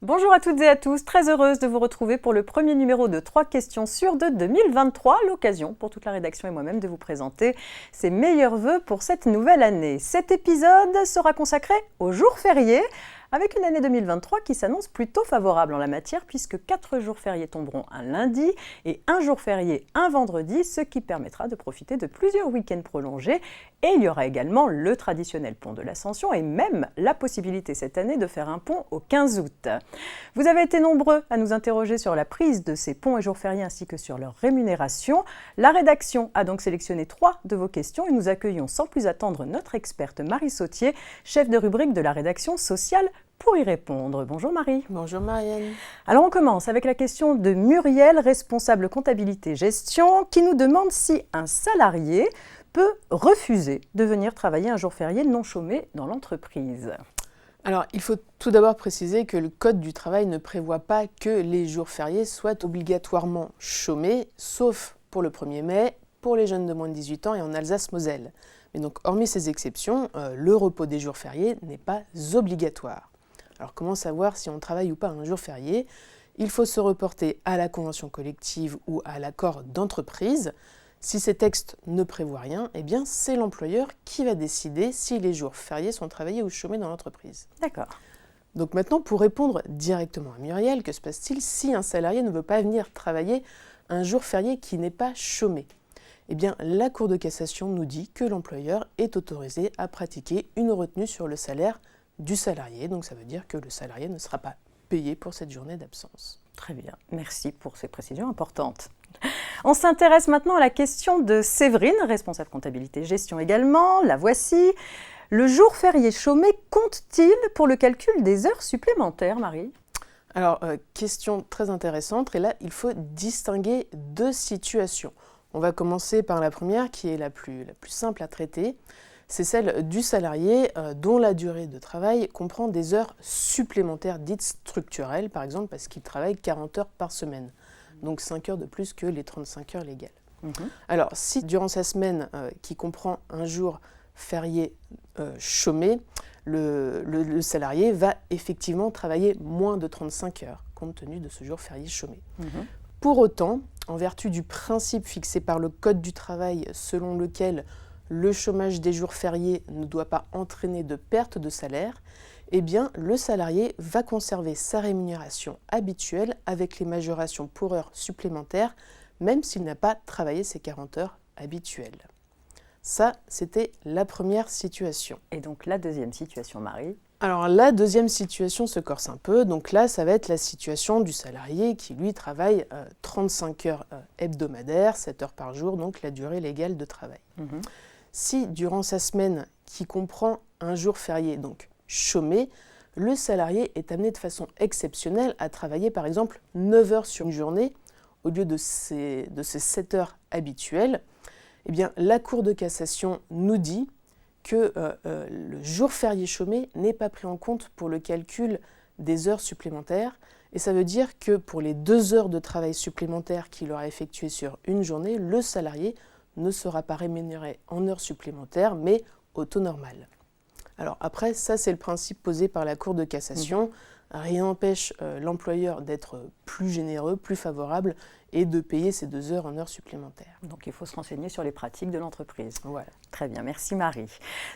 Bonjour à toutes et à tous, très heureuse de vous retrouver pour le premier numéro de 3 questions sur 2 2023, l'occasion pour toute la rédaction et moi-même de vous présenter ses meilleurs vœux pour cette nouvelle année. Cet épisode sera consacré aux jours fériés, avec une année 2023 qui s'annonce plutôt favorable en la matière puisque 4 jours fériés tomberont un lundi et 1 jour férié un vendredi, ce qui permettra de profiter de plusieurs week-ends prolongés. Et il y aura également le traditionnel pont de l'Ascension et même la possibilité cette année de faire un pont au 15 août. Vous avez été nombreux à nous interroger sur la prise de ces ponts et jours fériés ainsi que sur leur rémunération. La rédaction a donc sélectionné 3 de vos questions et nous accueillons sans plus attendre notre experte Marie Sautier, chef de rubrique de la rédaction sociale, pour y répondre. Bonjour Marie. Bonjour Marianne. Alors on commence avec la question de Muriel, responsable comptabilité gestion, qui nous demande si un salarié peut refuser de venir travailler un jour férié non chômé dans l'entreprise. Alors, il faut tout d'abord préciser que le Code du travail ne prévoit pas que les jours fériés soient obligatoirement chômés, sauf pour le 1er mai, pour les jeunes de moins de 18 ans et en Alsace-Moselle. Mais donc, hormis ces exceptions, le repos des jours fériés n'est pas obligatoire. Alors, comment savoir si on travaille ou pas un jour férié ? Il faut se reporter à la convention collective ou à l'accord d'entreprise. Si ces textes ne prévoient rien, eh bien c'est l'employeur qui va décider si les jours fériés sont travaillés ou chômés dans l'entreprise. D'accord. Donc maintenant, pour répondre directement à Muriel, que se passe-t-il si un salarié ne veut pas venir travailler un jour férié qui n'est pas chômé ? Eh bien, la Cour de cassation nous dit que l'employeur est autorisé à pratiquer une retenue sur le salaire du salarié. Donc ça veut dire que le salarié ne sera pas payé pour cette journée d'absence. Très bien, merci pour ces précisions importantes. On s'intéresse maintenant à la question de Séverine, responsable comptabilité gestion également. La voici. Le jour férié chômé compte-t-il pour le calcul des heures supplémentaires, Marie ? Alors, question très intéressante. Et là, il faut distinguer 2 situations. On va commencer par la première, qui est la plus simple à traiter. C'est celle du salarié dont la durée de travail comprend des heures supplémentaires dites structurelles, par exemple parce qu'il travaille 40 heures par semaine. Donc 5 heures de plus que les 35 heures légales. Alors, si durant sa semaine qui comprend un jour férié chômé, le salarié va effectivement travailler moins de 35 heures, compte tenu de ce jour férié chômé. Pour autant, en vertu du principe fixé par le Code du travail selon lequel le chômage des jours fériés ne doit pas entraîner de perte de salaire, eh bien, le salarié va conserver sa rémunération habituelle avec les majorations pour heures supplémentaires, même s'il n'a pas travaillé ses 40 heures habituelles. Ça, c'était la première situation. Et donc la deuxième situation, Marie ? Alors la deuxième situation se corse un peu, donc là ça va être la situation du salarié qui lui travaille 35 heures hebdomadaires, 7 heures par jour, donc la durée légale de travail. Si durant sa semaine qui comprend un jour férié, donc chômé, le salarié est amené de façon exceptionnelle à travailler par exemple 9 heures sur une journée au lieu de ses 7 heures habituelles, eh bien la Cour de cassation nous dit que le jour férié chômé n'est pas pris en compte pour le calcul des heures supplémentaires. Et ça veut dire que pour les 2 heures de travail supplémentaires qu'il aura effectuées sur une journée, le salarié ne sera pas rémunéré en heures supplémentaires, mais au taux normal. Alors après, ça c'est le principe posé par la Cour de cassation. Rien n'empêche l'employeur d'être plus généreux, plus favorable et de payer ces 2 heures en heures supplémentaires. Donc il faut se renseigner sur les pratiques de l'entreprise. Voilà. Très bien, merci Marie.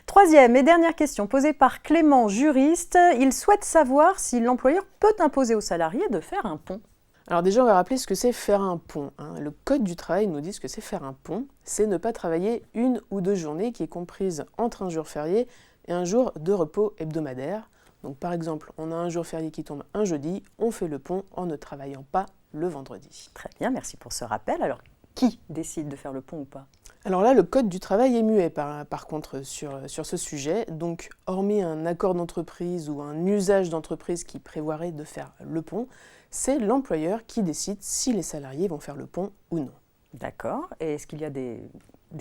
Troisième et dernière question posée par Clément, juriste. Il souhaite savoir si l'employeur peut imposer aux salariés de faire un pont. Alors déjà, on va rappeler ce que c'est faire un pont. Le Code du travail nous dit ce que c'est faire un pont. C'est ne pas travailler 1 ou 2 journées qui est comprise entre un jour férié et un jour de repos hebdomadaire. Donc par exemple, on a un jour férié qui tombe un jeudi, on fait le pont en ne travaillant pas le vendredi. Très bien, merci pour ce rappel. Alors, qui décide de faire le pont ou pas ? Alors là, le Code du travail est muet par contre sur ce sujet. Donc, hormis un accord d'entreprise ou un usage d'entreprise qui prévoirait de faire le pont, c'est l'employeur qui décide si les salariés vont faire le pont ou non. D'accord. Et est-ce qu'il y a des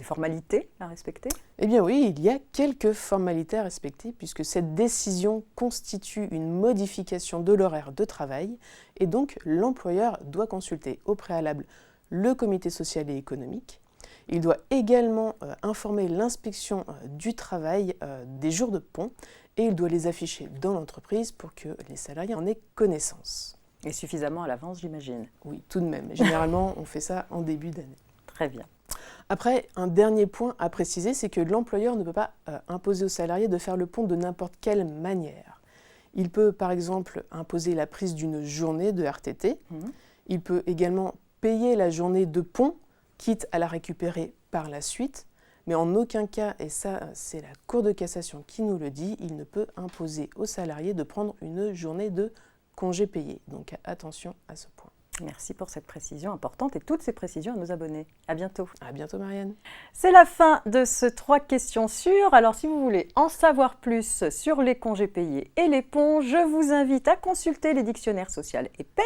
formalités à respecter ? Eh bien oui, il y a quelques formalités à respecter puisque cette décision constitue une modification de l'horaire de travail et donc l'employeur doit consulter au préalable le comité social et économique. Il doit également informer l'inspection du travail des jours de pont et il doit les afficher dans l'entreprise pour que les salariés en aient connaissance. Et suffisamment à l'avance, j'imagine. Oui, tout de même. Généralement, on fait ça en début d'année. Très bien. Après, un dernier point à préciser, c'est que l'employeur ne peut pas imposer aux salariés de faire le pont de n'importe quelle manière. Il peut par exemple imposer la prise d'une journée de RTT. Il peut également payer la journée de pont, quitte à la récupérer par la suite. Mais en aucun cas, et ça c'est la Cour de cassation qui nous le dit, il ne peut imposer aux salariés de prendre une journée de congé payé. Donc attention à ce point. Merci pour cette précision importante et toutes ces précisions à nos abonnés. À bientôt. À bientôt Marianne. C'est la fin de ce 3 questions sûres. Alors si vous voulez en savoir plus sur les congés payés et les ponts, je vous invite à consulter les dictionnaires social et paye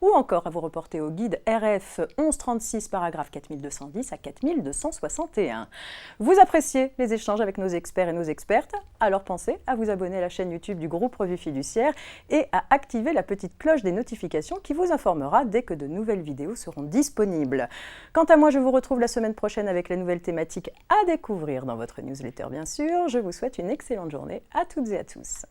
ou encore à vous reporter au guide RF 1136 paragraphe 4210 à 4261. Vous appréciez les échanges avec nos experts et nos expertes? Alors pensez à vous abonner à la chaîne YouTube du groupe Revue Fiduciaire et à activer la petite cloche des notifications qui vous informera dès que de nouvelles vidéos seront disponibles. Quant à moi, je vous retrouve la semaine prochaine avec les nouvelles thématiques à découvrir dans votre newsletter, bien sûr. Je vous souhaite une excellente journée à toutes et à tous.